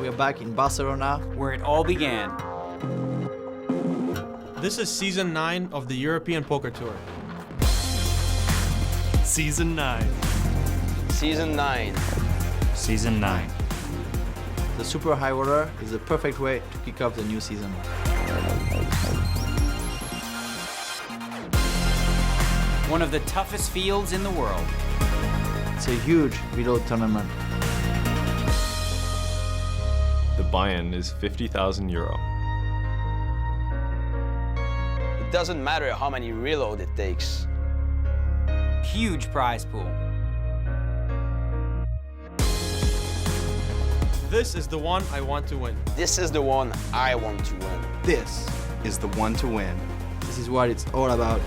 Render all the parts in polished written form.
we're back in Barcelona, where it all began. This is Season 9 of the European Poker Tour. Season 9. Season 9. Season 9. the Super High Roller is the perfect way to kick off the new season. One of the toughest fields in the world. It's a huge reload tournament. The buy-in is €50,000. It doesn't matter how many reload it takes. Huge prize pool. This is the one I want to win. This is the one I want to win. This is the one to win. This is what it's all about.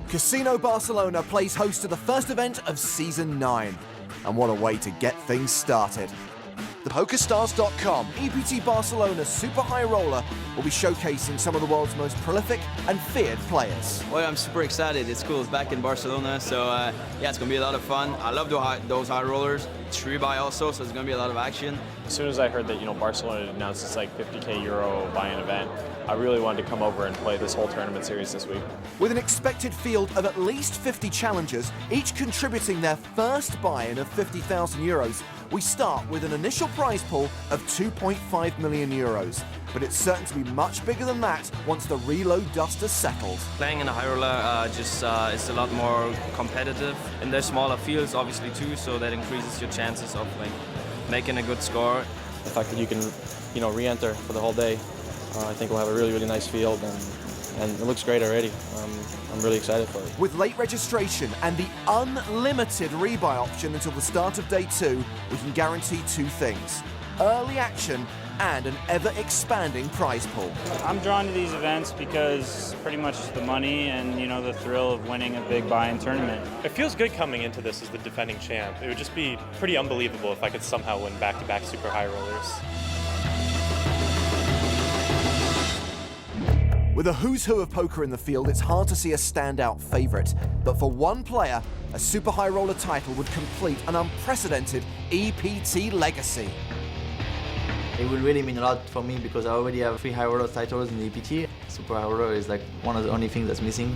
Casino Barcelona plays host to the first event of Season 9. And what a way to get things started. The PokerStars.com EPT Barcelona Super High Roller will be showcasing some of the world's most prolific and feared players. Well, I'm super excited. It's cool. It's back in Barcelona, so yeah, it's going to be a lot of fun. I love those high rollers. It's rebuy also, so it's going to be a lot of action. As soon as I heard that, Barcelona announced this like €50K buy-in event, I really wanted to come over and play this whole tournament series this week. With an expected field of at least 50 challengers, each contributing their first buy-in of €50,000, we start with an initial prize pool of €2.5 million. But it's certain to be much bigger than that once the reload dust has settled. Playing in a high roller is a lot more competitive, and there's smaller fields obviously too, so that increases your chances of making a good score. The fact that you can, re-enter for the whole day, I think we'll have a really, really nice field, and it looks great already. I'm really excited for it. With late registration and the unlimited rebuy option until the start of day 2, we can guarantee two things: early action and an ever-expanding prize pool. I'm drawn to these events because pretty much the money and, the thrill of winning a big buy-in tournament. It feels good coming into this as the defending champ. It would just be pretty unbelievable if I could somehow win back-to-back Super High Rollers. With a who's who of poker in the field, it's hard to see a standout favorite. But for one player, a Super High Roller title would complete an unprecedented EPT legacy. It will really mean a lot for me because I already have 3 high roller titles in the EPT. Super high roller is one of the only things that's missing.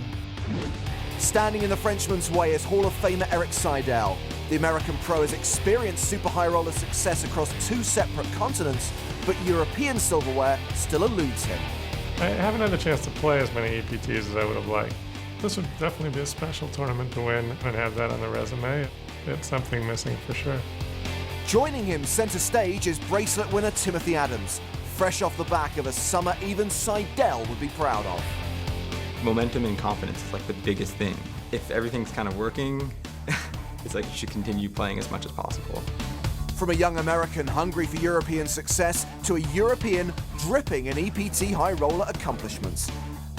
Standing in the Frenchman's way is Hall of Famer Erik Seidel. The American pro has experienced Super High Roller success across 2 separate continents, but European silverware still eludes him. I haven't had a chance to play as many EPTs as I would have liked. This would definitely be a special tournament to win and have that on the resume. It's something missing for sure. Joining him center stage is bracelet winner Timothy Adams, fresh off the back of a summer even Seidel would be proud of. Momentum and confidence is the biggest thing. If everything's kind of working, it's you should continue playing as much as possible. From a young American hungry for European success to a European dripping in EPT high roller accomplishments.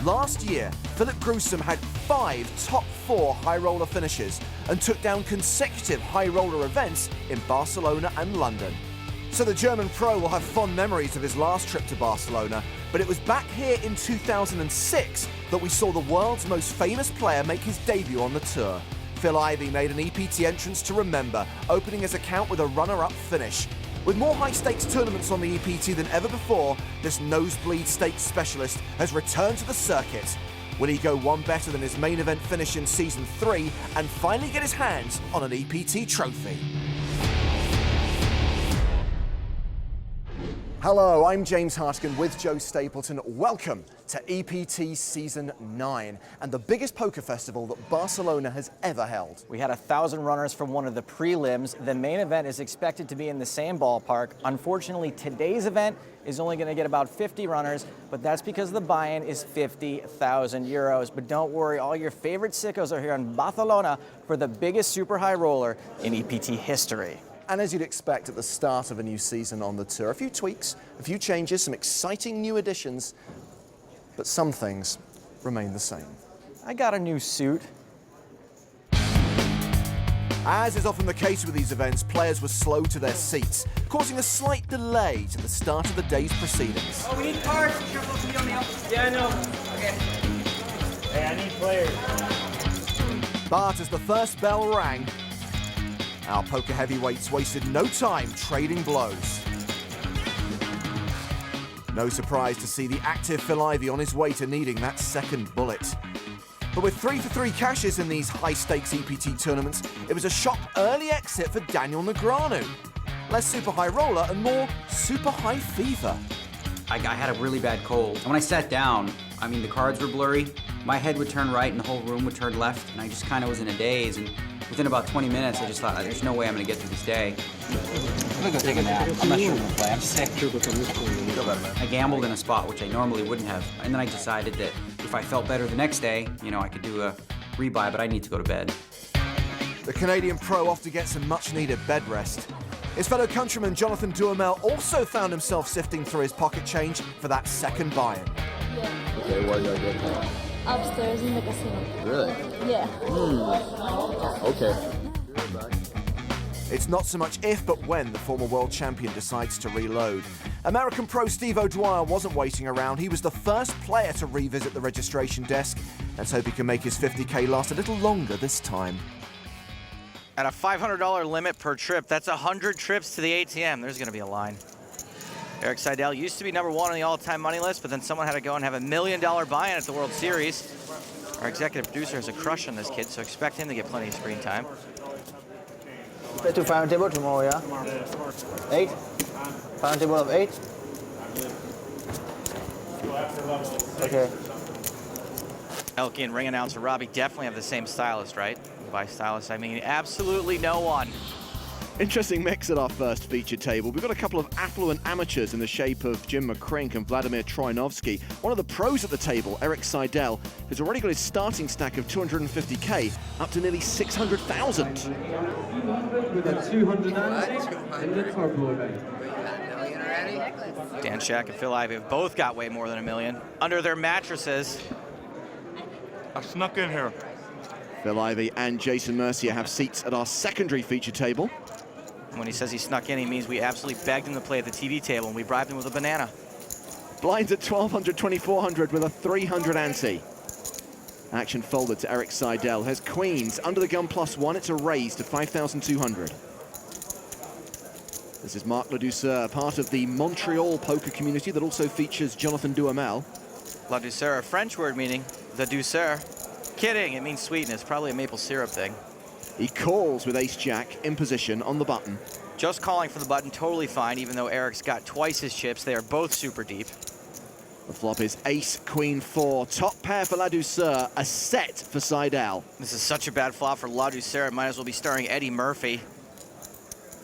Last year, Philip Gruesome had 5 top 4 high roller finishes and took down consecutive high roller events in Barcelona and London. So the German pro will have fond memories of his last trip to Barcelona, but it was back here in 2006 that we saw the world's most famous player make his debut on the tour. Phil Ivey made an EPT entrance to remember, opening his account with a runner-up finish. With more high-stakes tournaments on the EPT than ever before, this nosebleed stakes specialist has returned to the circuit. Will he go one better than his main event finish in Season 3 and finally get his hands on an EPT trophy? Hello, I'm James Hartigan with Joe Stapleton. Welcome to EPT Season 9 and the biggest poker festival that Barcelona has ever held. We had 1,000 runners from one of the prelims. The main event is expected to be in the same ballpark. Unfortunately, today's event is only going to get about 50 runners, but that's because the buy-in is €50,000. But don't worry, all your favorite sickos are here in Barcelona for the biggest super high roller in EPT history. And as you'd expect at the start of a new season on the tour, a few tweaks, a few changes, some exciting new additions, but some things remain the same. I got a new suit. As is often the case with these events, players were slow to their seats, causing a slight delay to the start of the day's proceedings. Oh, we need cards. Careful to be on the outside. Yeah, I know. Okay. Hey, I need players. But as the first bell rang, our poker heavyweights wasted no time trading blows. No surprise to see the active ElkY on his way to needing that second bullet. But with 3 for 3 cashes in these high-stakes EPT tournaments, it was a shock early exit for Daniel Negreanu. Less super high roller and more super high fever. I had a really bad cold. When I sat down, I mean, the cards were blurry. My head would turn right and the whole room would turn left, and I just kind of was in a daze. And within about 20 minutes, I just thought, there's no way I'm going to get through this day. I'm going to go take a nap. I'm not sure I'm going to play. I'm sick. I gambled in a spot, which I normally wouldn't have. And then I decided that if I felt better the next day, you know, I could do a rebuy, but I need to go to bed. The Canadian pro off to get some much-needed bed rest. His fellow countryman Jonathan Duhamel also found himself sifting through his pocket change for that second buy-in. Yeah. Okay, where did I get that? Upstairs in the casino. Really? Yeah. Okay. It's not so much if, but when the former world champion decides to reload. American pro Steve O'Dwyer wasn't waiting around. He was the first player to revisit the registration desk. Let's hope he can make his 50K last a little longer this time. At a $500 limit per trip, that's 100 trips to the ATM. There's going to be a line. Erik Seidel used to be #1 on the all-time money list, but then someone had to go and have $1 million buy-in at the World Series. Our executive producer has a crush on this kid, so expect him to get plenty of screen time. Play to final table tomorrow, yeah? 8? Final table of 8? Okay. ElkY and ring announcer Robbie definitely have the same stylist, right? By stylist, I mean absolutely no one. Interesting mix at our first feature table. We've got a couple of affluent amateurs in the shape of Jim McCrink and Vladimir Troinovsky. One of the pros at the table, Erik Seidel, has already got his starting stack of 250K up to nearly 600,000. Dan Shack and ElkY have both got way more than $1 million under their mattresses. I snuck in here. ElkY and Jason Mercier have seats at our secondary feature table. When he says he snuck in, he means we absolutely begged him to play at the TV table, and we bribed him with a banana. Blinds at 1,200, 2,400 with a 300 ante. Action folded to Erik Seidel. Has queens under the gun +1. It's a raise to 5,200. This is Marc Ladouceur, part of the Montreal poker community that also features Jonathan Duhamel. Ladouceur, a French word meaning the douceur. Kidding, it means sweetness, probably a maple syrup thing. He calls with ace-jack in position on the button. Just calling for the button, totally fine, even though Erik's got twice his chips. They are both super deep. The flop is ace-queen-4. Top pair for Ladouceur, a set for Seidel. This is such a bad flop for Ladouceur. It might as well be starring Eddie Murphy.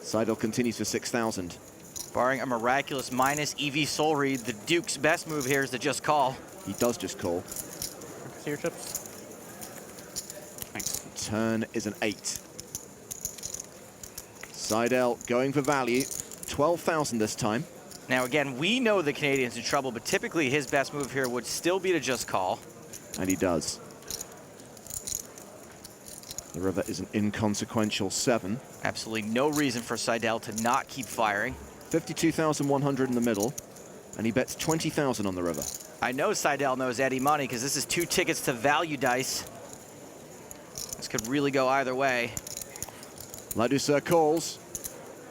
Seidel continues for 6,000. Barring a miraculous minus EV Soul Read, the Duke's best move here is to just call. He does just call. See your chips. Thanks. Turn is an 8. Seidel going for value. 12,000 this time. Now again, we know the Canadian's in trouble, but typically his best move here would still be to just call. And he does. The river is an inconsequential 7. Absolutely no reason for Seidel to not keep firing. 52,100 in the middle, and he bets 20,000 on the river. I know Seidel knows Eddie money because this is 2 tickets to value dice. This could really go either way. Ladouceur calls.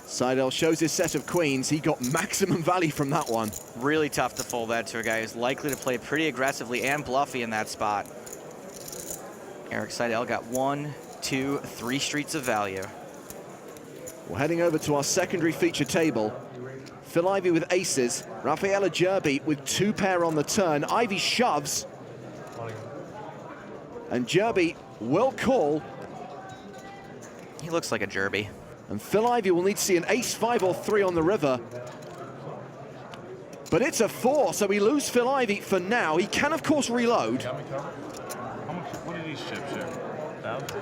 Seidel shows his set of queens. He got maximum value from that one. Really tough to fold that to a guy who's likely to play pretty aggressively and bluffy in that spot. Erik Seidel got 1, 2, 3 streets of value. We're heading over to our secondary feature table. ElkY with aces, Rafaela Jerby with 2 pair on the turn. Ivy shoves. And Jerby will call. He looks like a Jerby. And ElkY will need to see an ace 5 or 3 on the river. But it's a 4, so we lose ElkY for now. He can, of course, reload. How much, what are these chips here? 1,000?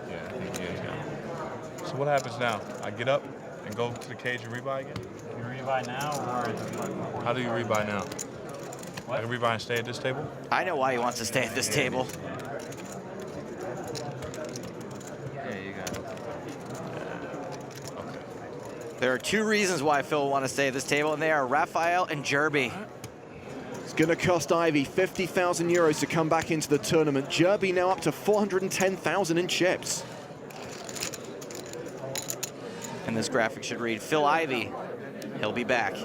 Yeah, I think, yeah, you got So what happens now? I get up and go to the cage and rebuy again? You rebuy now, or How do you rebuy now? What? I can rebuy and stay at this table? I know why he wants to stay at this table. yeah, you got it. There are two reasons why Phil will want to stay at this table, and they are Raphael and Jerby. It's going to cost Ivy 50,000 euros to come back into the tournament. Jerby now up to 410,000 in chips. And this graphic should read, Phil Ivy, he'll be back.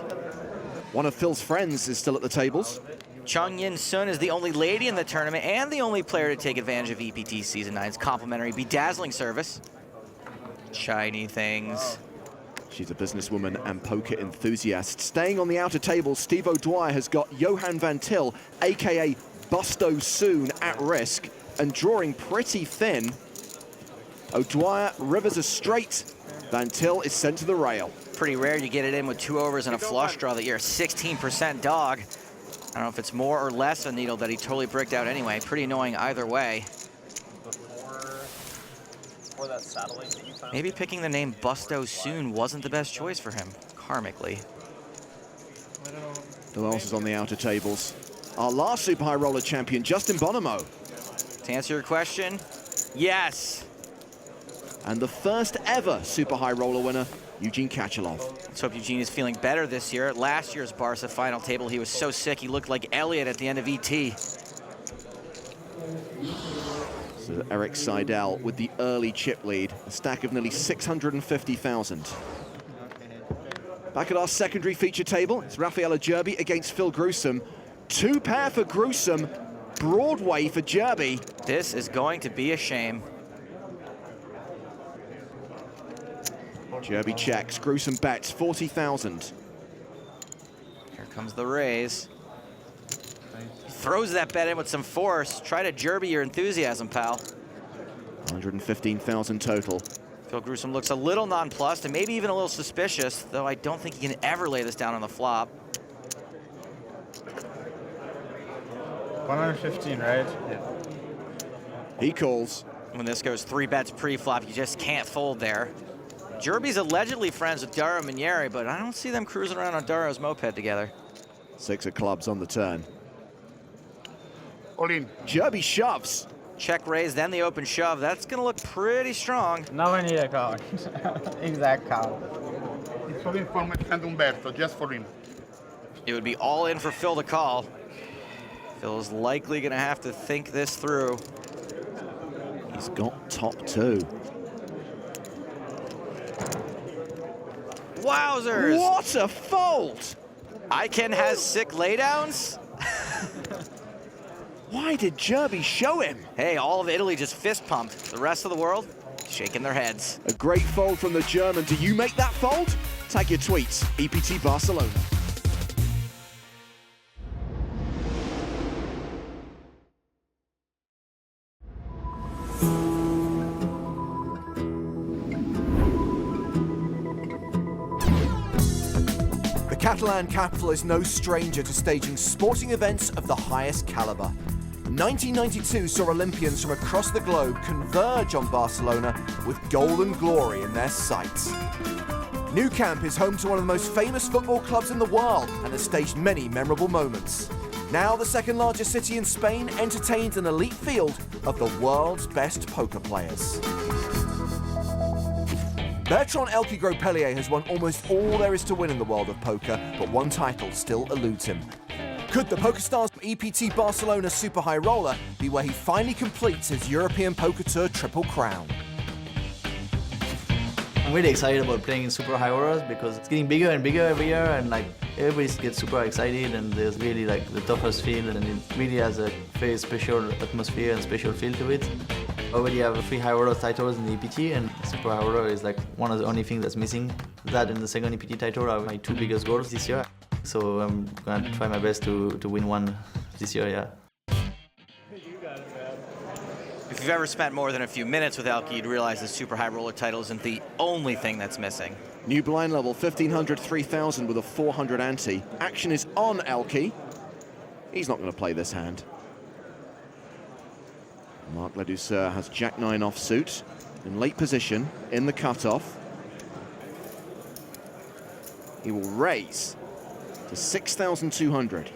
One of Phil's friends is still at the tables. Chung Yin Sun is the only lady in the tournament and the only player to take advantage of EPT Season 9's complimentary bedazzling service. Shiny things. She's a businesswoman and poker enthusiast. Staying on the outer table, Steve O'Dwyer has got Johan Van Til, aka Busto Soon, at risk and drawing pretty thin. O'Dwyer rivers a straight. Van Til is sent to the rail. Pretty rare you get it in with 2 overs and a flush draw that you're a 16% dog. I don't know if it's more or less a needle that he totally bricked out anyway. Pretty annoying either way. Before that satellite that you found? Maybe picking the name Busto Soon wasn't the best choice for him, karmically. Who else is on the outer tables? Our last Super High Roller champion, Justin Bonomo. To answer your question, yes. And the first ever Super High Roller winner, Eugene Kachalov. Let's hope Eugene is feeling better this year. At last year's Barca final table, he was so sick he looked like Elliot at the end of ET. So Erik Seidel with the early chip lead, a stack of nearly 650,000. Back at our secondary feature table, it's Rafaela Jerby against Phil Gruesome. 2 pair for Gruesome, Broadway for Jerby. This is going to be a shame. Jerby checks, Gruesome bets, 40,000. Here comes the raise. Throws that bet in with some force. Try to Jerby your enthusiasm, pal. 115,000 total. Phil Gruesome looks a little nonplussed and maybe even a little suspicious, though I don't think he can ever lay this down on the flop. 115, right? Yeah. He calls. When this goes 3 bets pre-flop, you just can't fold there. Jerby's allegedly friends with Dario Minieri, but I don't see them cruising around on Dario's moped together. 6 of clubs on the turn. All in. Jerby shoves. Check raise, then the open shove. That's gonna look pretty strong. Now I need a card. Exact card. It's all in for my friend Umberto, just for him. It would be all in for Phil to call. Phil's likely gonna have to think this through. He's got top 2. Wowzers! What a fold! Iken has sick laydowns? Why did Jerby show him? Hey, all of Italy just fist pumped. The rest of the world shaking their heads. A great fold from the German. Do you make that fold? Tag your tweets, EPT Barcelona. The Catalan capital is no stranger to staging sporting events of the highest caliber. 1992 saw Olympians from across the globe converge on Barcelona with golden glory in their sights. Nou Camp is home to one of the most famous football clubs in the world and has staged many memorable moments. Now the second largest city in Spain entertains an elite field of the world's best poker players. Bertrand ElkY Gros-Pellier has won almost all there is to win in the world of poker, but one title still eludes him. Could the PokerStars EPT Barcelona Super High Roller be where he finally completes his European Poker Tour Triple Crown? I'm really excited about playing in Super High Rollers because it's getting bigger and bigger every year, and like everybody gets super excited, and there's really like the toughest field, and it really has a very special atmosphere and special feel to it. I already have 3 High Roller titles in the EPT, and Super High Roller is like one of the only things that's missing. That and the second EPT title are my 2 biggest goals this year. So I'm gonna try my best to win one this year, yeah. If you've ever spent more than a few minutes with ElkY, you'd realize the Super High Roller title isn't the only thing that's missing. New blind level, 1,500, 3,000 with a 400 ante. Action is on ElkY. He's not going to play this hand. Marc Ledouceur has Jack-9 offsuit. in late position in the cutoff. He will raise to 6,200.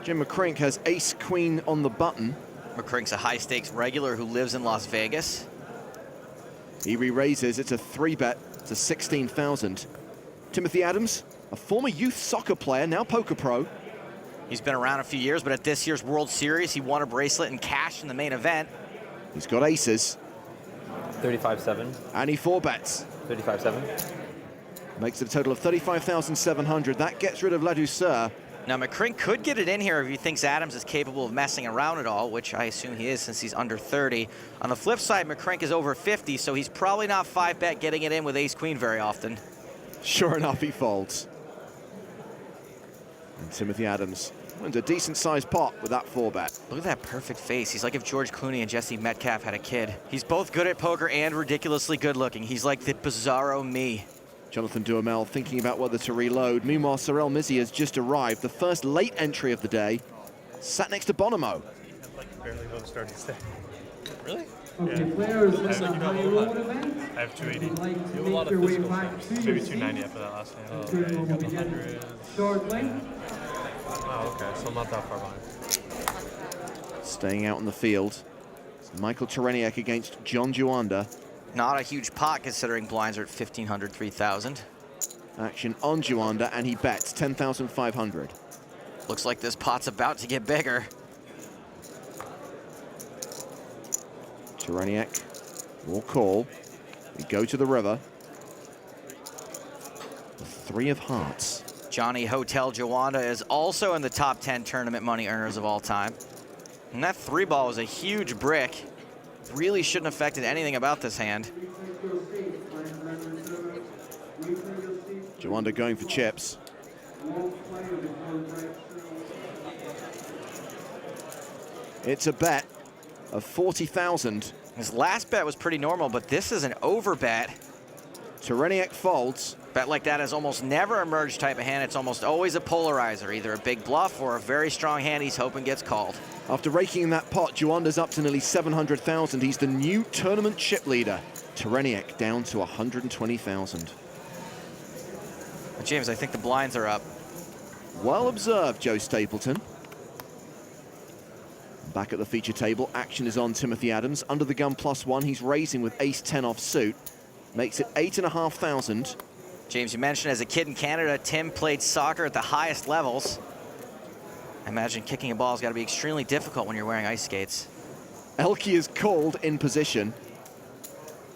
Jim McCrink has ace-queen on the button. McCrink's a high-stakes regular who lives in Las Vegas. He re-raises. It's a 3-bet to 16,000. Timothy Adams, a former youth soccer player, now poker pro. He's been around a few years, but at this year's World Series, he won a bracelet and cash in the main event. He's got aces. 35-7. And he 4-bets. 35-7. Makes it a total of 35,700. That gets rid of Ladouceur. Now, McCrink could get it in here if he thinks Adams is capable of messing around at all, which I assume he is since he's under 30. On the flip side, McCrink is over 50, so he's probably not 5-bet getting it in with ace-queen very often. Sure enough, he folds. And Timothy Adams wins a decent-sized pot with that 4-bet. Look at that perfect face. He's like if George Clooney and Jesse Metcalf had a kid. He's both good at poker and ridiculously good-looking. He's like the bizarro me. Jonathan Duhamel thinking about whether to reload. Meanwhile, Sorel Mizzi has just arrived. The first late entry of the day. Sat next to Bonomo. Barely above starting stack. Really? Okay, Yeah. players in I have, the high roll event. I have 280. If you'd like to You have a make lot of your way physical back stuff. to Maybe your 290 seat, after that last time. the Okay, turn will got the begin 100s. shortly. Oh, okay, so I'm not that far behind. Staying out in the field. It's Michael Tereniak against John Juanda. Not a huge pot considering blinds are at 1,500, 3,000. Action on Juanda, and he bets 10,500. Looks like this pot's about to get bigger. Tereniak will call. We go to the river. The 3 of hearts. Johnny Hotel Juanda is also in the top 10 tournament money earners of all time. And that 3-ball was a huge brick. Really shouldn't have affected anything about this hand. Juanda going for chips. It's a bet of 40,000. His last bet was pretty normal, but this is an over bet. Tereniak folds. Bet like that has almost never emerged type of hand. It's almost always a polarizer, either a big bluff or a very strong hand he's hoping gets called. After raking in that pot, Juanda's up to nearly 700,000. He's the new tournament chip leader. Tereniak down to 120,000. James, I think the blinds are up. Well observed, Joe Stapleton. Back at the feature table, action is on Timothy Adams. Under the gun +1, he's raising with ace-10 off suit. Makes it 8,500. James, you mentioned as a kid in Canada, Tim played soccer at the highest levels. I imagine kicking a ball has got to be extremely difficult when you're wearing ice skates. ElkY is called in position.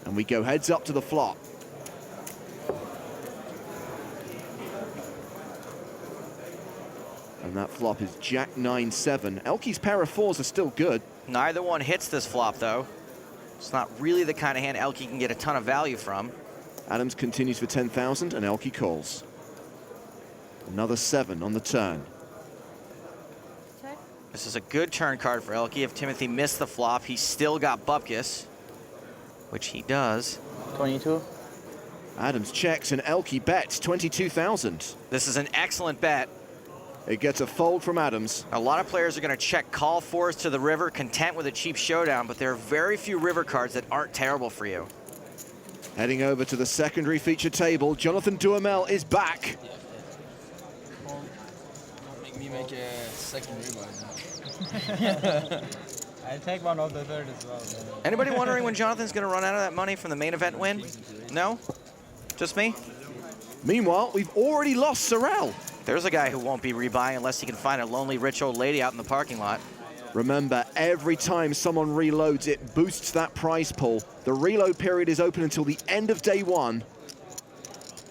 And we go heads up to the flop. And that flop is Jack 9-7. ElkY's pair of 4s are still good. Neither one hits this flop, though. It's not really the kind of hand ElkY can get a ton of value from. Adams continues for 10,000 and ElkY calls. Another 7 on the turn. Check. This is a good turn card for ElkY. If Timothy missed the flop, he's still got bupkis, which he does. 22. Adams checks and ElkY bets 22,000. This is an excellent bet. It gets a fold from Adams. A lot of players are going to check call 4s to the river, content with a cheap showdown, but there are very few river cards that aren't terrible for you. Heading over to the secondary feature table, Jonathan Duhamel is back. Don't make me make a second rebuy. I'll take one of the third as well. Anybody wondering when Jonathan's going to run out of that money from the main event win? No? Just me? Meanwhile, we've already lost Sorel. There's a guy who won't be rebuying unless he can find a lonely rich old lady out in the parking lot. Remember, every time someone reloads, it boosts that prize pool. The reload period is open until the end of day 1.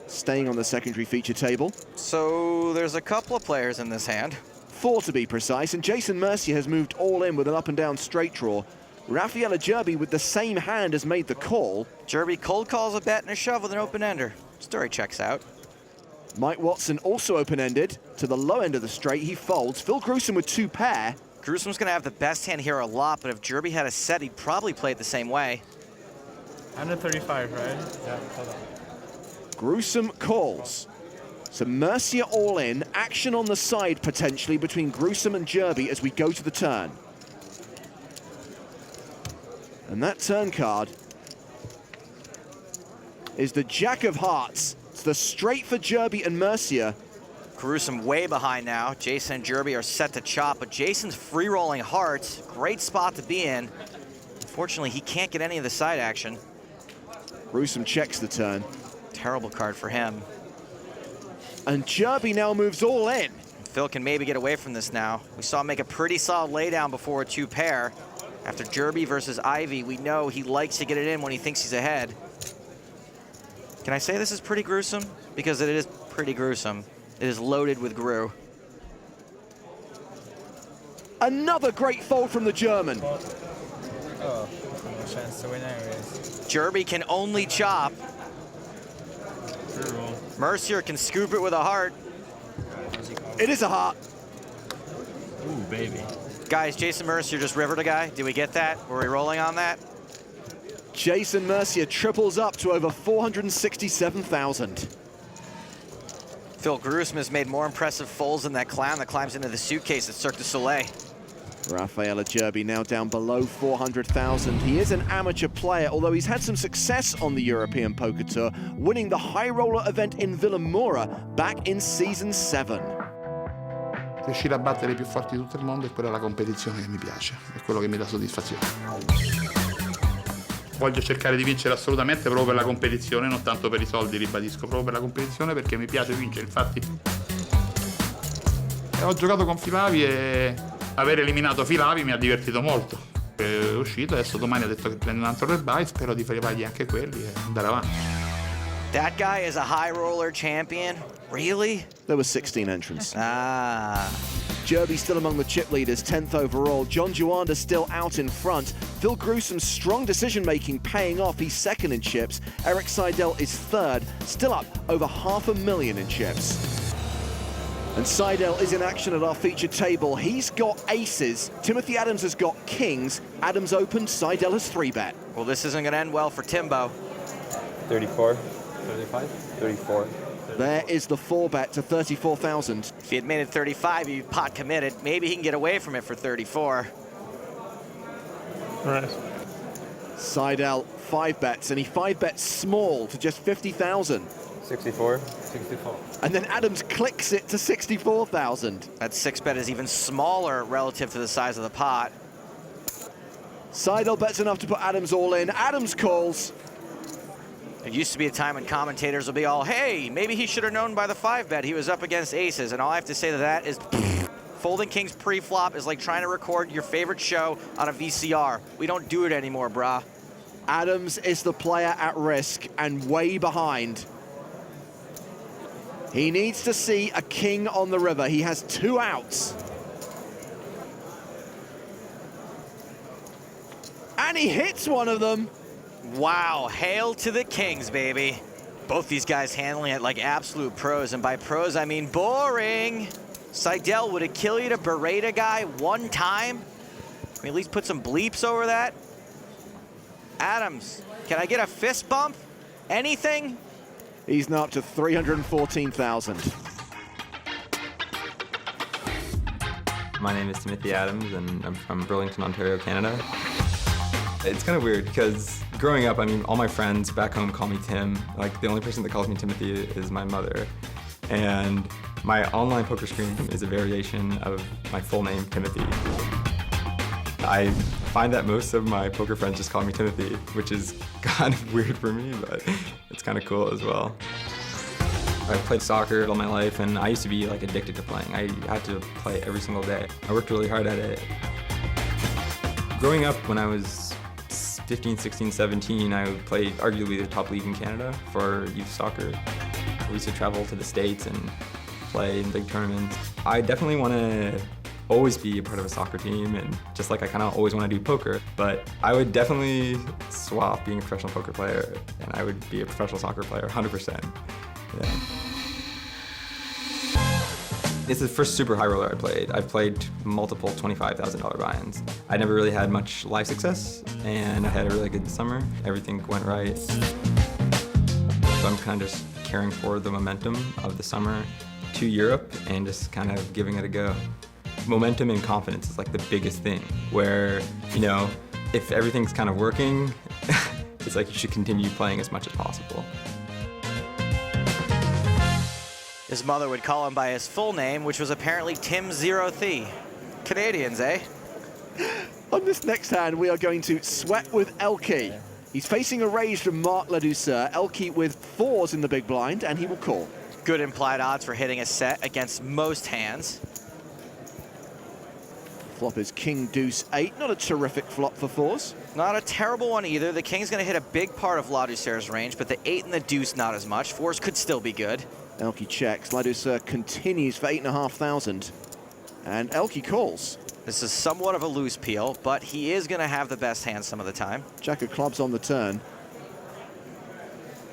Staying on the secondary feature table. So there's a couple of players in this hand. 4 to be precise, and Jason Mercier has moved all in with an up and down straight draw. Rafaela Jerby with the same hand has made the call. Jerby cold calls a bet and a shove with an open ender. Story checks out. Mike Watson also open-ended. To the low end of the straight, he folds. Phil Gruesome with 2 pair. Gruesome's going to have the best hand here a lot, but if Jerby had a set, he'd probably play it the same way. Under 35, right? Yeah, hold on. Gruesome calls. So Mercier all in. Action on the side, potentially, between Gruesome and Jerby as we go to the turn. And that turn card is the Jack of Hearts. It's the straight for Jerby and Mercier. Gruesome way behind now. Jason and Jerby are set to chop, but Jason's free rolling hearts. Great spot to be in. Unfortunately, he can't get any of the side action. Gruesome checks the turn. Terrible card for him. And Jerby now moves all in. Phil can maybe get away from this now. We saw him make a pretty solid laydown before a 2-pair. After Jerby versus Ivy, we know he likes to get it in when he thinks he's ahead. Can I say this is pretty gruesome? Because it is pretty gruesome. It is loaded with Gru. Another great fold from the German. Oh, no chance to win anyways. Jerby can only chop. Mercier can scoop it with a heart. It is a heart. Ooh, baby. Guys, Jason Mercier just rivered a guy. Did we get that? Were we rolling on that? Jason Mercier triples up to over 467,000. Phil Gruesome has made more impressive folds than that clown that climbs into the suitcase at Cirque du Soleil. Rafael Jerby now down below 400,000. He is an amateur player, although he's had some success on the European Poker Tour, winning the High Roller event in Villamoura back in Season 7. Riuscire a battere i più forti di tutto il mondo è quella la competizione che mi piace, è quello che mi dà soddisfazione. Voglio cercare di vincere assolutamente proprio per la competizione, non tanto per i soldi, ribadisco, proprio per la competizione perché mi piace vincere. Infatti ho giocato con Filavi e aver eliminato Filavi mi ha divertito molto. È uscito, adesso domani ha detto che prende un altro rebuy, spero di fargli anche quelli e andare avanti. That guy is a high roller champion? Really? There were 16 entrants. Jerby still among the chip leaders, 10th overall. John Juanda still out in front. Phil Gruesome's strong decision-making paying off. He's second in chips. Erik Seidel is third, still up over $500,000 in chips. And Seidel is in action at our featured table. He's got aces. Timothy Adams has got kings. Adams opened, Seidel has 3-bet. Well, this isn't going to end well for Timbo. 34, 35, 34. There is the 4-bet to 34,000. If he had made it 35, he'd pot committed. Maybe he can get away from it for 34. Right. Seidel 5-bets, and he 5-bets small to just 50,000. 64, 64. And then Adams clicks it to 64,000. That 6-bet is even smaller relative to the size of the pot. Seidel bets enough to put Adams all in. Adams calls. It used to be a time when commentators would be all, hey, maybe he should have known by the 5-bet he was up against aces. And all I have to say to that is folding kings pre-flop is like trying to record your favorite show on a VCR. We don't do it anymore, brah. Adams is the player at risk and way behind. He needs to see a king on the river. He has 2 outs. And he hits one of them. Wow, hail to the kings, baby. Both these guys handling it like absolute pros, and by pros, I mean boring. Seidel, would it kill you to berate a guy one time? Can we at least put some bleeps over that? Adams, can I get a fist bump? Anything? He's now up to 314,000. My name is Timothy Adams, and I'm from Burlington, Ontario, Canada. It's kind of weird because growing up, I mean, all my friends back home call me Tim. Like, the only person that calls me Timothy is my mother. And my online poker screen is a variation of my full name, Timothy. I find that most of my poker friends just call me Timothy, which is kind of weird for me, but it's kind of cool as well. I've played soccer all my life, and I used to be like addicted to playing. I had to play every single day. I worked really hard at it. Growing up, when I was 15, 16, 17, I played arguably the top league in Canada for youth soccer. We used to travel to the States and play in big tournaments. I definitely want to always be a part of a soccer team, and just like I kind of always want to do poker, but I would definitely swap being a professional poker player, and I would be a professional soccer player, 100%. Yeah. It's the first super high roller I played. I've played multiple $25,000 buy-ins. I never really had much live success, and I had a really good summer. Everything went right. So I'm kind of just carrying forward the momentum of the summer to Europe and just kind of giving it a go. Momentum and confidence is like the biggest thing, where, you know, if everything's kind of working, it's like you should continue playing as much as possible. His mother would call him by his full name, which was apparently Tim Zero Thee. Canadians, eh? On this next hand, we are going to sweat with ElkY. He's facing a raise from Marc Ladouceur. ElkY with 4s in the big blind, and he will call. Good implied odds for hitting a set against most hands. Flop is King Deuce 8. Not a terrific flop for 4s. Not a terrible one either. The King's going to hit a big part of Ladouceur's range, but the 8 and the Deuce not as much. 4s could still be good. ElkY checks. Ladouceur continues for 8,500. And ElkY calls. This is somewhat of a loose peel, but he is going to have the best hand some of the time. Jack of clubs on the turn.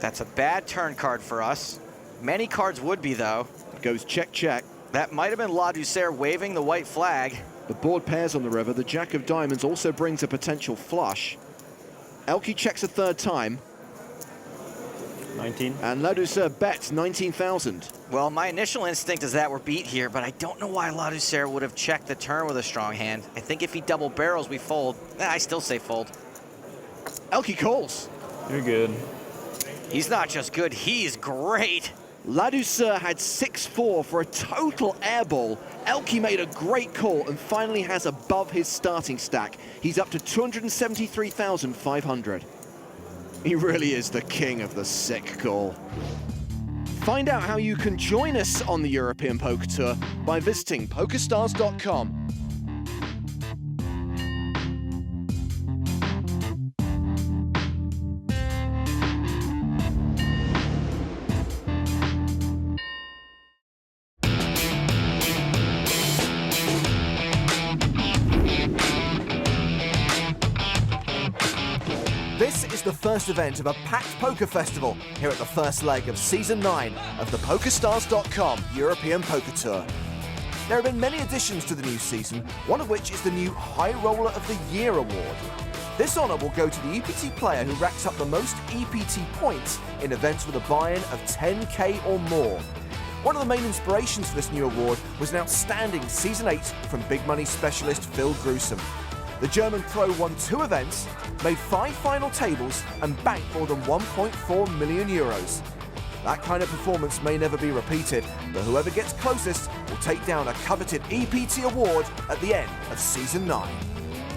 That's a bad turn card for us. Many cards would be, though. Goes check, check. That might have been Ladouceur waving the white flag. The board pairs on the river. The Jack of diamonds also brings a potential flush. ElkY checks a third time. 19. And Ladouceur bets 19,000. Well, my initial instinct is that we're beat here, but I don't know why Ladouceur would have checked the turn with a strong hand. I think if he double barrels, we fold. I still say fold. ElkY calls. You're good. He's not just good, he's great. Ladouceur had 6-4 for a total airball. ElkY made a great call and finally has above his starting stack. He's up to 273,500. He really is the king of the sick call. Find out how you can join us on the European Poker Tour by visiting PokerStars.com. This is the first event of a packed poker festival here at the first leg of Season 9 of the PokerStars.com European Poker Tour. There have been many additions to the new season, one of which is the new High Roller of the Year award. This honour will go to the EPT player who racks up the most EPT points in events with a buy-in of 10k or more. One of the main inspirations for this new award was an outstanding Season 8 from big money specialist Phil Gruesome. The German pro won 2 events, made 5 final tables and banked more than 1.4 million euros. That kind of performance may never be repeated, but whoever gets closest will take down a coveted EPT award at the end of Season 9.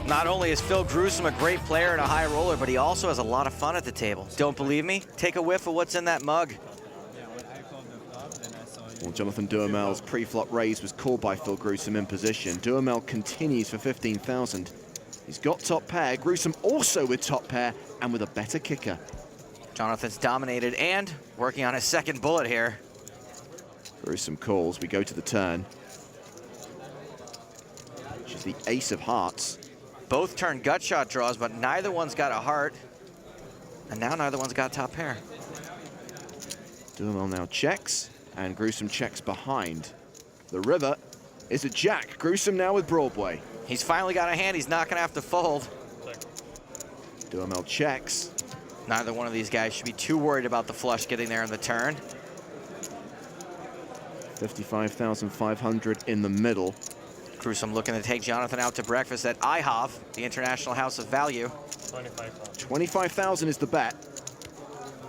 Not only is Phil Gruesome a great player and a high roller, but he also has a lot of fun at the table. Don't believe me? Take a whiff of what's in that mug. Well, Jonathan Duhamel's pre-flop raise was called by Phil Gruesome in position. Duhamel continues for 15,000. He's got top pair. Gruesome also with top pair and with a better kicker. Jonathan's dominated and working on his second bullet here. Gruesome calls. We go to the turn. Which is the ace of hearts. Both turn gut shot draws, but neither one's got a heart. And now neither one's got top pair. Duhamel now checks, and Gruesome checks behind. The river is a jack. Gruesome now with Broadway. He's finally got a hand he's not going to have to fold. Duhamel checks. Neither one of these guys should be too worried about the flush getting there in the turn. 55,500 in the middle. Gruesome looking to take Jonathan out to breakfast at IHOV, the International House of Value. 25,000 is the bet.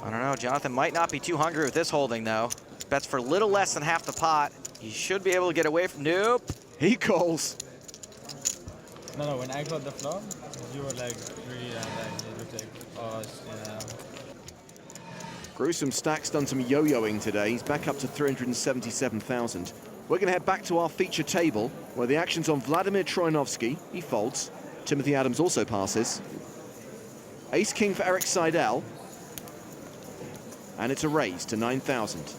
I don't know, Jonathan might not be too hungry with this holding though. Bets for little less than half the pot. He should be able to get away from, nope. He calls. No, when I got the flop, you were like really like you looked like, oh, yeah. Gruesome Stack's done some yo-yoing today. He's back up to 377,000. We're going to head back to our feature table where the action's on Vladimir Troinovsky. He folds. Timothy Adams also passes. Ace-King for Erik Seidel. And it's a raise to 9,000.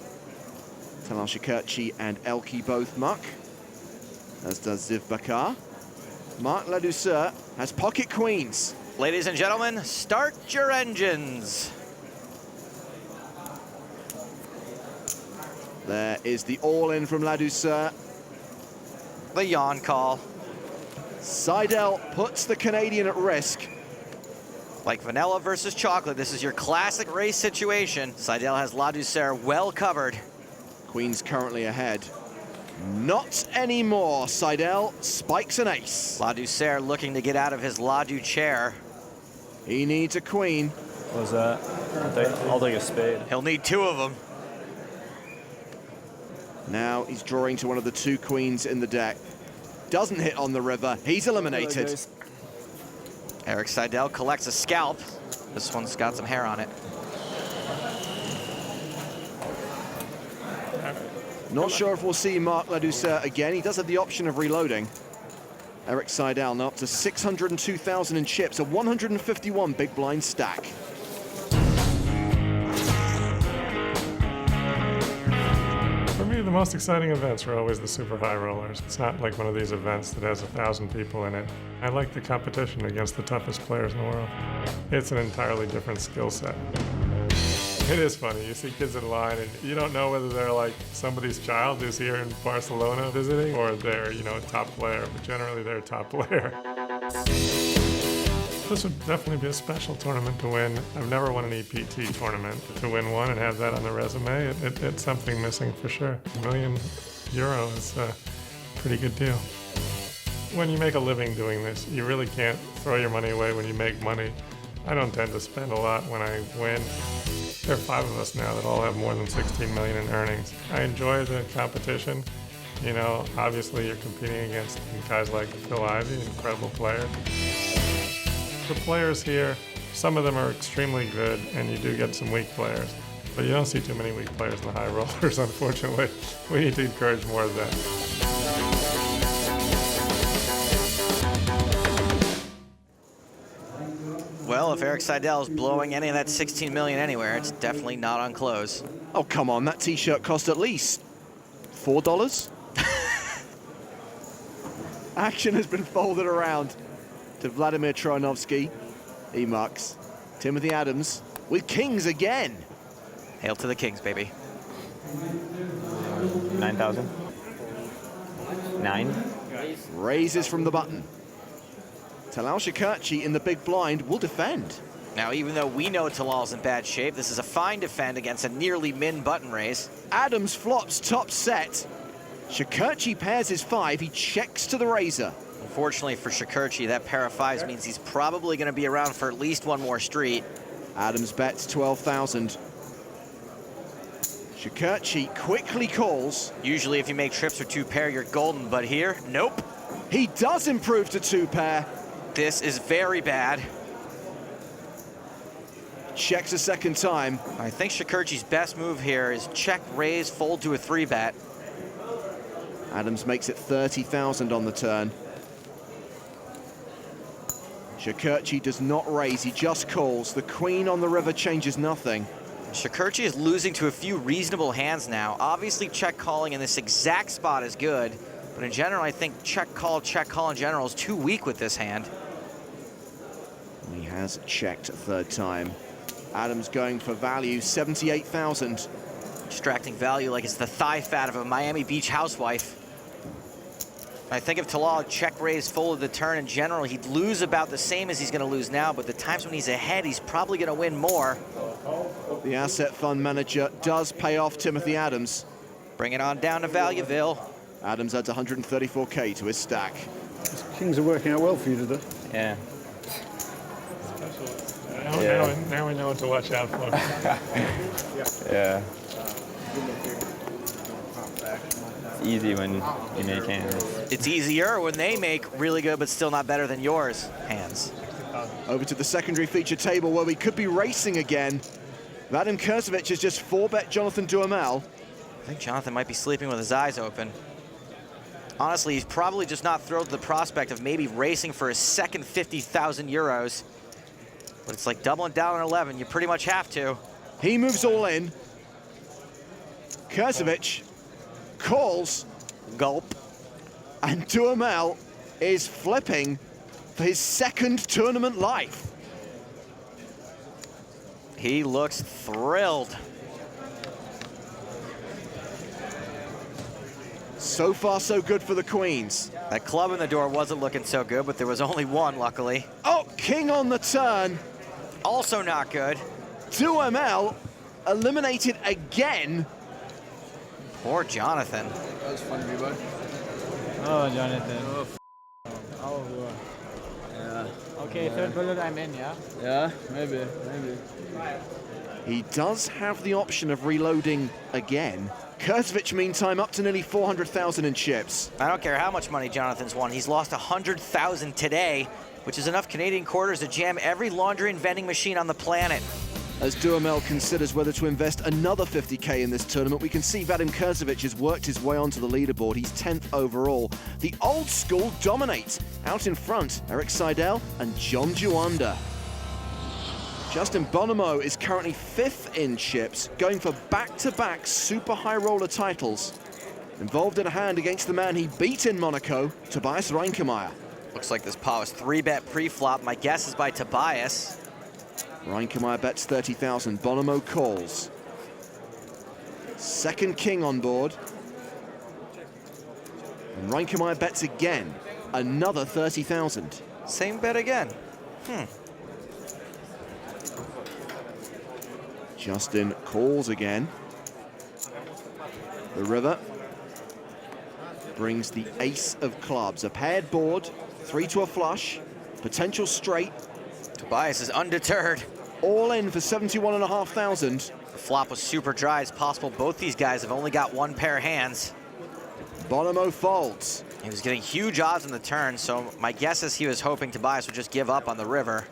Talal Shikirchi and ElkY both muck, as does Ziv Bakar. Marc Ladouceur has pocket queens. Ladies and gentlemen, start your engines. There is the all-in from Ladouceur. The yawn call. Seidel puts the Canadian at risk. Like vanilla versus chocolate, this is your classic race situation. Seidel has Ladouceur well covered. Queen's currently ahead. Not anymore. Seidel spikes an ace. Ladouceur looking to get out of his Ladou chair. He needs a queen. What was that? I'll take a spade. He'll need 2 of them. Now he's drawing to one of the 2 queens in the deck. Doesn't hit on the river. He's eliminated. Erik Seidel collects a scalp. This one's got some hair on it. Not sure if we'll see Marc Ladouceur again. He does have the option of reloading. Erik Seidel now up to 602,000 in chips, a 151 big blind stack. For me, the most exciting events are always the Super High Rollers. It's not like one of these events that has 1,000 people in it. I like the competition against the toughest players in the world. It's an entirely different skill set. It is funny. You see kids in line and you don't know whether they're like somebody's child who's here in Barcelona visiting or they're, a top player, but generally they're a top player. This would definitely be a special tournament to win. I've never won an EPT tournament. To win one and have that on the resume, it's something missing for sure. €1 million is a pretty good deal. When you make a living doing this, you really can't throw your money away when you make money. I don't tend to spend a lot when I win. There are 5 of us now that all have more than 16 million in earnings. I enjoy the competition. Obviously you're competing against guys like Phil Ivey, an incredible player. The players here, some of them are extremely good, and you do get some weak players. But you don't see too many weak players in the high rollers, unfortunately. We need to encourage more of that. Well, if Erik Seidel is blowing any of that 16 million anywhere, it's definitely not on close. Oh, come on, that t-shirt cost at least $4. Action has been folded around to Vladimir Troyanovsky. He mucks. Timothy Adams with kings again. Hail to the kings, baby. 9,000. 9. Raises from the button. Talal Shikirchi in the big blind will defend. Now, even though we know Talal's in bad shape, this is a fine defend against a nearly min button raise. Adams flops top set. Shikirchi pairs his 5. He checks to the razor. Unfortunately for Shikirchi, that pair of 5s means he's probably going to be around for at least one more street. Adams bets 12,000. Shikirchi quickly calls. Usually if you make trips for 2 pair, you're golden, but here, nope. He does improve to 2 pair. This is very bad. Checks a second time. I think Shikirchi's best move here is check, raise, fold to a 3-bet. Adams makes it 30,000 on the turn. Shikirchi does not raise, he just calls. The queen on the river changes nothing. Shikirchi is losing to a few reasonable hands now. Obviously check calling in this exact spot is good, but in general I think check call in general is too weak with this hand. He has checked a 3rd time. Adams going for value, 78,000. Extracting value like it's the thigh fat of a Miami Beach housewife. I think if Talal check raise folded the turn in general, he'd lose about the same as he's going to lose now, but the times when he's ahead, he's probably going to win more. The asset fund manager does pay off Timothy Adams. Bring it on down to Valueville. Adams adds 134K to his stack. Kings are working out well for you today. Yeah. Now we know what to watch out for. Yeah. It's easy when you make hands. It's easier when they make really good but still not better than yours hands. Over to the secondary feature table where we could be racing again. Vadim Kurcevic has just 4-bet Jonathan Duhamel. I think Jonathan might be sleeping with his eyes open. Honestly, he's probably just not thrilled to the prospect of maybe racing for his second 50,000 euros. But it's like doubling down on 11. You pretty much have to. He moves all in. Kurcevic calls. Gulp. And Duhamel is flipping for his 2nd tournament life. He looks thrilled. So far, so good for the queens. That club in the door wasn't looking so good, but there was only one, luckily. Oh, king on the turn. Also not good. Duhamel eliminated again. Poor Jonathan. That was fun, everybody. Oh, Jonathan. Oh, yeah. Okay, 3rd bullet, I'm in, yeah? Yeah, maybe. He does have the option of reloading again. Kurtovic, meantime, up to nearly 400,000 in chips. I don't care how much money Jonathan's won. He's lost 100,000 today, which is enough Canadian quarters to jam every laundry and vending machine on the planet. As Duhamel considers whether to invest another 50k in this tournament, we can see Vadim Kurtovic has worked his way onto the leaderboard. He's 10th overall. The old school dominates. Out in front, Erik Seidel and John Juanda. Justin Bonomo is currently 5th in chips, going for back-to-back Super High Roller titles. Involved in a hand against the man he beat in Monaco, Tobias Reinkemeyer. Looks like this pot was 3-bet pre-flop. My guess is by Tobias. Reinkemeyer bets 30,000, Bonomo calls. Second king on board. And Reinkemeyer bets again, another 30,000. Same bet again. Justin calls again. The river brings the ace of clubs. A paired board, 3 to a flush, potential straight. Tobias is undeterred. All in for 71,500. The flop was super dry. It's possible both these guys have only got one pair of hands. Bonomo folds. He was getting huge odds on the turn, so my guess is he was hoping Tobias would just give up on the river.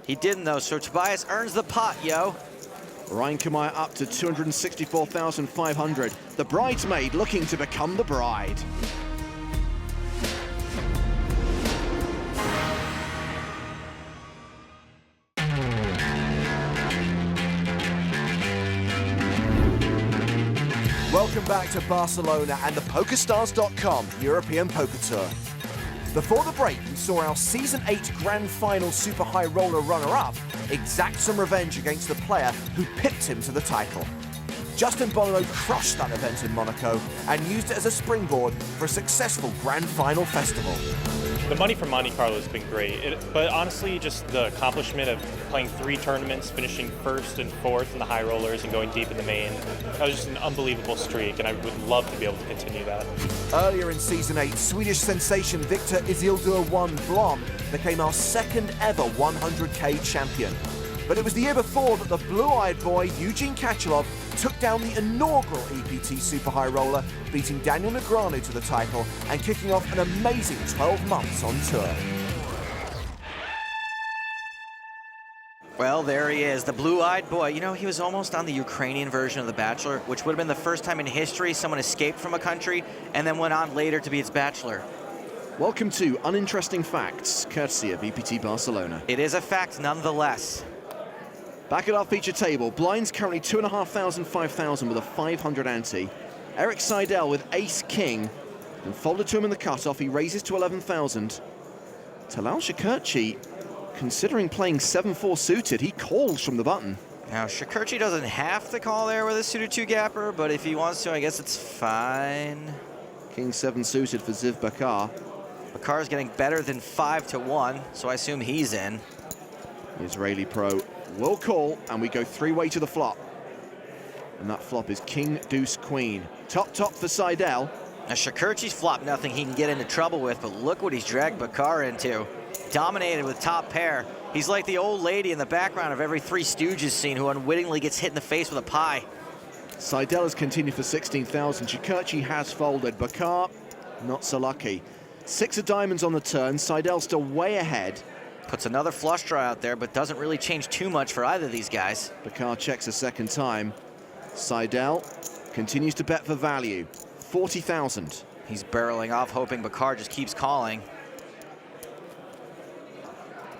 He didn't though, so Tobias earns the pot, yo. Reinkemeyer up to 264,500. The bridesmaid looking to become the bride. Welcome back to Barcelona and the PokerStars.com European Poker Tour. Before the break, we saw our Season 8 Grand Final Super High Roller runner-up exact some revenge against the player who pipped him to the title. Justin Bonomo crushed that event in Monaco and used it as a springboard for a successful Grand Final festival. The money from Monte Carlo has been great, but honestly, just the accomplishment of playing 3 tournaments, finishing 1st and 4th in the high rollers and going deep in the main, that was just an unbelievable streak, and I would love to be able to continue that. Earlier in Season 8, Swedish sensation Victor Isildur 1 Blom became our second ever 100k champion. But it was the year before that the blue-eyed boy Eugene Kachalov took down the inaugural EPT Super High Roller, beating Daniel Negreanu to the title and kicking off an amazing 12 months on tour. Well, there he is, the blue-eyed boy. You know, he was almost on the Ukrainian version of The Bachelor, which would have been the first time in history someone escaped from a country and then went on later to be its bachelor. Welcome to Uninteresting Facts, courtesy of EPT Barcelona. It is a fact nonetheless. Back at our feature table, blinds currently 2,500, 5,000 with a 500 ante. Erik Seidel with ace-king, and folded to him in the cutoff. He raises to 11,000. Talal Shakurchi, considering playing 7-4 suited, he calls from the button. Now, Shakurchi doesn't have to call there with a suited 2-gapper, but if he wants to, I guess it's fine. King 7 suited for Ziv Bakar. Bakar's getting better than 5-1, so I assume he's in. The Israeli pro will call, and we go 3-way to the flop. And that flop is King, Deuce, Queen. Top for Seidel. Now, Shakurchi's flop nothing he can get into trouble with, but look what he's dragged Bakar into. Dominated with top pair. He's like the old lady in the background of every Three Stooges scene who unwittingly gets hit in the face with a pie. Seidel has continued for 16,000. Shakurchi has folded. Bakar, not so lucky. 6 of diamonds on the turn. Seidel still way ahead. Puts another flush draw out there, but doesn't really change too much for either of these guys. Bakar checks a second time. Seidel continues to bet for value. 40,000. He's barreling off, hoping Bakar just keeps calling.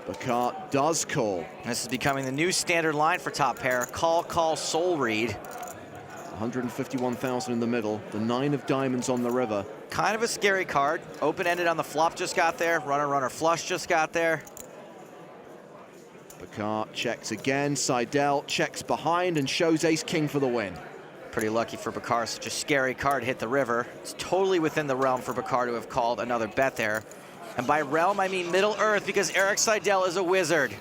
Bakar does call. This is becoming the new standard line for top pair. Call, soul read. 151,000 in the middle. The 9 of diamonds on the river. Kind of a scary card. Open-ended on the flop just got there. Runner flush just got there. Bakar checks again. Seidel checks behind and shows ace-king for the win. Pretty lucky for Bakar. Such a scary card hit the river. It's totally within the realm for Bakar to have called another bet there. And by realm, I mean Middle Earth, because Erik Seidel is a wizard.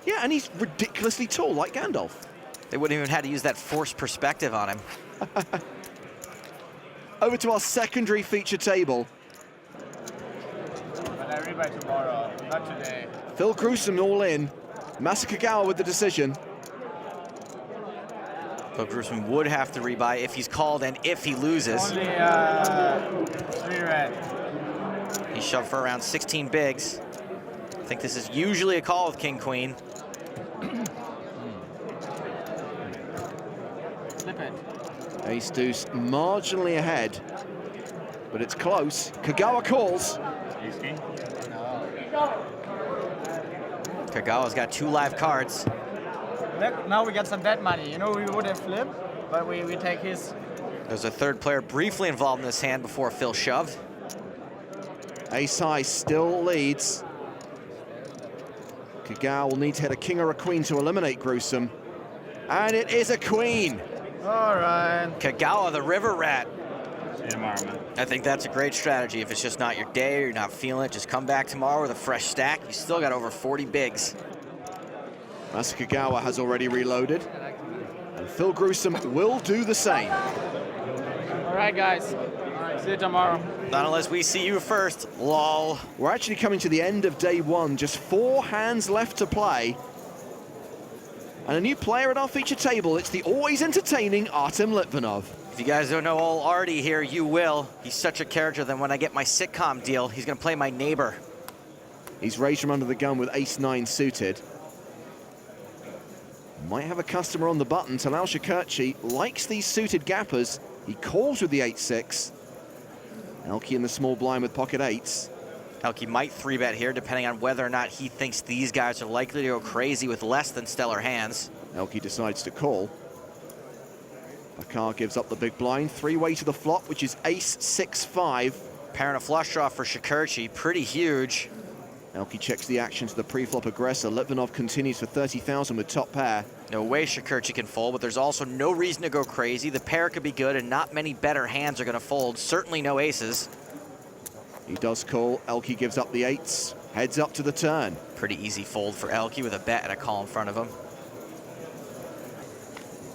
Yeah, and he's ridiculously tall, like Gandalf. They wouldn't even have to use that forced perspective on him. Over to our secondary feature table. But I rebuy tomorrow, not today. Phil Gruesome all in. Masakagawa with the decision. Grusham would have to rebuy if he's called and if he loses. Only 3 red. He shoved for around 16 bigs. I think this is usually a call with King Queen. Flip it. Ace deuce marginally ahead, but it's close. Kagawa calls. Kagawa's got 2 live cards. Look, now we got some bet money. You know, we would have flipped, but we take his. There's a third player briefly involved in this hand before Phil shoved. Ace high still leads. Kagawa will need to hit a king or a queen to eliminate Gruesome. And it is a queen. All right. Kagawa, the river rat. See you tomorrow, man. I think that's a great strategy. If it's just not your day or you're not feeling it, just come back tomorrow with a fresh stack. You still got over 40 bigs. Kagawa has already reloaded. And Phil Gruesome will do the same. All right, guys. See you tomorrow. Not unless we see you first, lol. We're actually coming to the end of day 1. Just 4 hands left to play. And a new player at our feature table. It's the always entertaining Artem Litvinov. If you guys don't know old Artie here, you will. He's such a character that when I get my sitcom deal, he's gonna play my neighbor. He's raised from under the gun with ace-9 suited. Might have a customer on the button. Talal ElkY likes these suited gappers. He calls with the 8-6. ElkY in the small blind with pocket 8s. ElkY might 3-bet here, depending on whether or not he thinks these guys are likely to go crazy with less than stellar hands. ElkY decides to call. Bakar gives up the big blind. 3-way to the flop, which is ace-6-5. Pair and a flush draw for ElkY, pretty huge. ElkY checks the action to the pre-flop aggressor. Litvinov continues for 30,000 with top pair. No way ElkY can fold, but there's also no reason to go crazy. The pair could be good, and not many better hands are going to fold. Certainly no aces. He does call. ElkY gives up the 8s. Heads up to the turn. Pretty easy fold for ElkY with a bet and a call in front of him.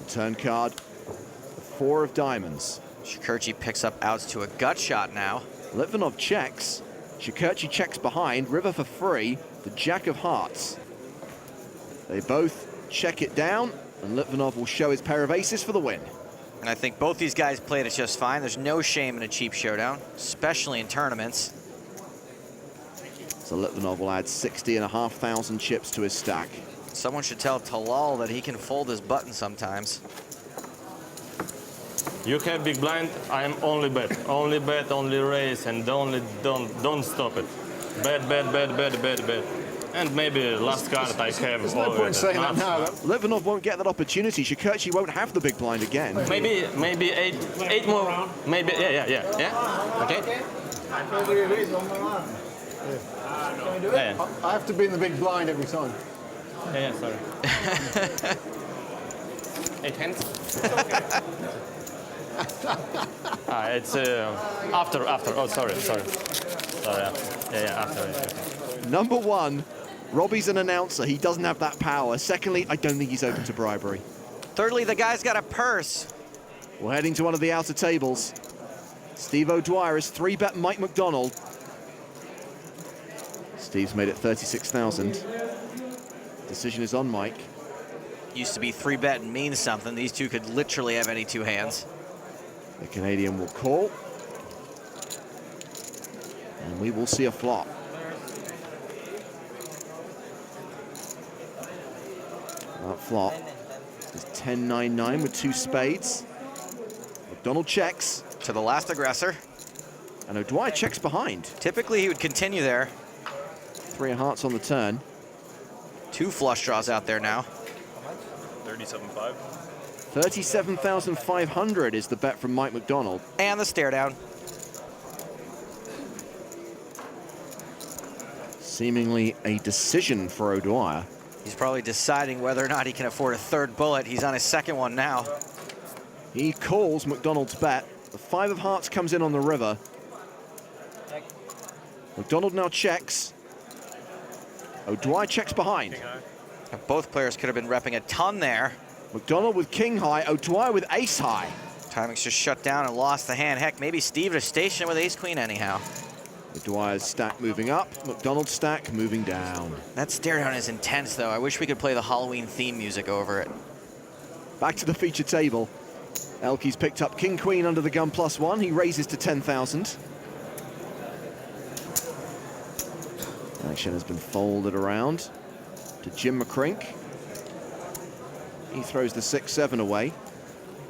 Turn card, the 4 of diamonds. ElkY picks up outs to a gut shot now. Litvinov checks. ElkY checks behind. River for free. The jack of hearts. They both check it down, and Litvinov will show his pair of aces for the win. And I think both these guys played it just fine. There's no shame in a cheap showdown, especially in tournaments. So Litvinov will add 60,500 chips to his stack. Someone should tell Talal that he can fold his button sometimes. You have big blind, I'm only bet, only raise, and don't stop it. Bet. And maybe last card I have. There's no point saying that now. Litvinov won't get that opportunity. ElkY won't have the big blind again. Maybe eight more. Maybe yeah. Okay. I have to be in the big blind every time. Yeah, sorry. 8 hands. It's after. Oh, sorry. Yeah, after. Number 1, Robbie's an announcer. He doesn't have that power. Secondly, I don't think he's open to bribery. Thirdly, the guy's got a purse. We're heading to one of the outer tables. Steve O'Dwyer is 3-bet Mike McDonald. Steve's made it 36,000. Decision is on Mike. Used to be 3-bet and means something. These two could literally have any 2 hands. The Canadian will call. And we will see a flop. That flop is 10-9-9 with 2 spades. McDonald checks. To the last aggressor. And O'Dwyer checks behind. Typically he would continue there. 3 of hearts on the turn. 2 flush draws out there now. 37.5. 37,500 is the bet from Mike McDonald. And the stare down. Seemingly a decision for O'Dwyer. He's probably deciding whether or not he can afford a 3rd bullet. He's on his 2nd one now. He calls McDonald's bet. The 5 of hearts comes in on the river. McDonald now checks. O'Dwyer checks behind. Both players could have been repping a ton there. McDonald with king high, O'Dwyer with ace high. Timing's just shut down and lost the hand. Heck, maybe Steve is stationed with ace queen anyhow. O'Dwyer's stack moving up, McDonald's stack moving down. That stare down is intense though. I wish we could play the Halloween theme music over it. Back to the feature table. ElkY's picked up King Queen under the gun +1. He raises to 10,000. Action has been folded around to Jim McCrink. He throws the 6-7 away.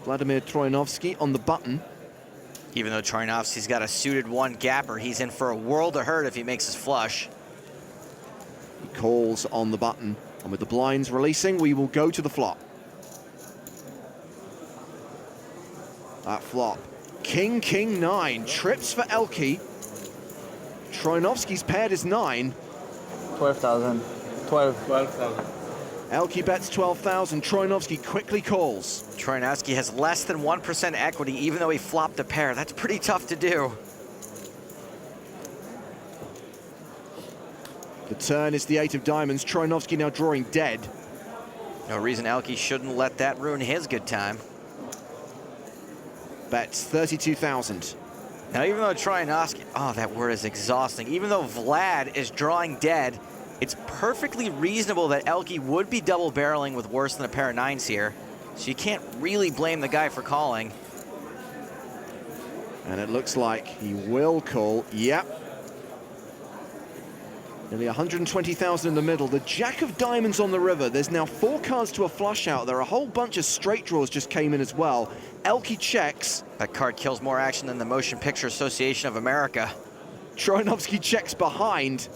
Vladimir Troyanovsky on the button. Even though Troyanovsky's got a suited 1 gapper, he's in for a world of hurt if he makes his flush. He calls on the button. And with the blinds releasing, we will go to the flop. That flop. King, King 9. Trips for ElkY. Troyanovsky's paired is 9. 12,000. 12,000. ElkY bets 12,000. Troyanovsky quickly calls. Troyanovsky has less than 1% equity, even though he flopped a pair. That's pretty tough to do. The turn is the 8 of diamonds. Troyanovsky now drawing dead. No reason ElkY shouldn't let that ruin his good time. Bets 32,000. Now, even though Troyanovsky, oh, that word is exhausting. Even though Vlad is drawing dead, it's perfectly reasonable that ElkY would be double barreling with worse than a pair of 9s here. So you can't really blame the guy for calling. And it looks like he will call. Yep. Nearly 120,000 in the middle. The Jack of Diamonds on the river. There's now 4 cards to a flush out. There are a whole bunch of straight draws just came in as well. ElkY checks. That card kills more action than the Motion Picture Association of America. Troyanovsky checks behind.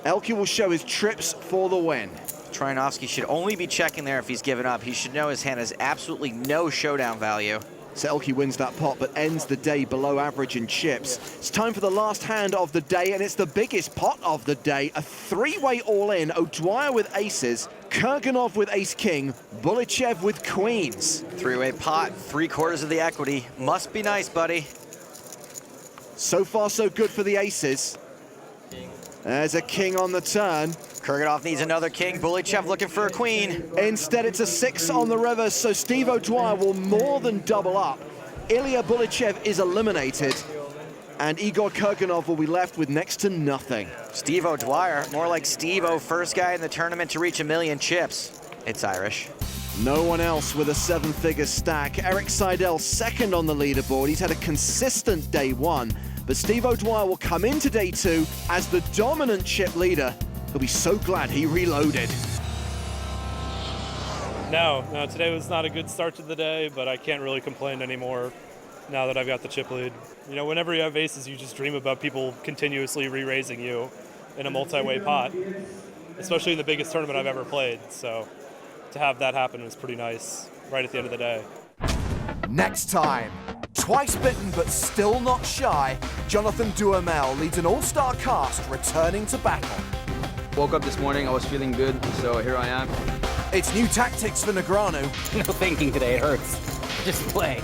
ElkY will show his trips for the win. Troyanovsky should only be checking there if he's given up. He should know his hand has absolutely no showdown value. So ElkY wins that pot, but ends the day below average in chips. It's time for the last hand of the day, and it's the biggest pot of the day. A 3-way all-in. O'Dwyer with aces, Kurganov with ace-king, Bulichev with queens. 3-way pot, 3/4 of the equity. Must be nice, buddy. So far, so good for the aces. There's a king on the turn. Kurganov needs another king. Bulichev looking for a queen. Instead, it's a 6 on the river, so Steve O'Dwyer will more than double up. Ilya Bulichev is eliminated, and Igor Kurganov will be left with next to nothing. Steve O'Dwyer, more like Steve-O, first guy in the tournament to reach 1,000,000 chips. It's Irish. No one else with a 7-figure stack. Erik Seidel second on the leaderboard. He's had a consistent day 1, but Steve O'Dwyer will come into day 2 as the dominant chip leader. He'll be so glad he reloaded. No, today was not a good start to the day, but I can't really complain anymore now that I've got the chip lead. You know, whenever you have aces, you just dream about people continuously re-raising you in a multi-way pot, especially in the biggest tournament I've ever played. So to have that happen was pretty nice right at the end of the day. Next time, twice bitten but still not shy, Jonathan Duhamel leads an all-star cast returning to battle. Woke up this morning, I was feeling good, so here I am. It's new tactics for Negreanu. No thinking today, it hurts. Just play.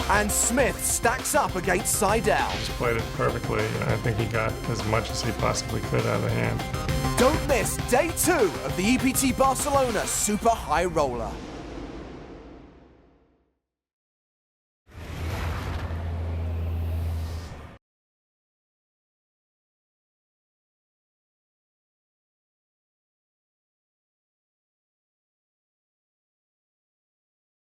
And Smith stacks up against Seidel. Just played it perfectly. I think he got as much as he possibly could out of the hand. Don't miss day 2 of the EPT Barcelona Super High Roller.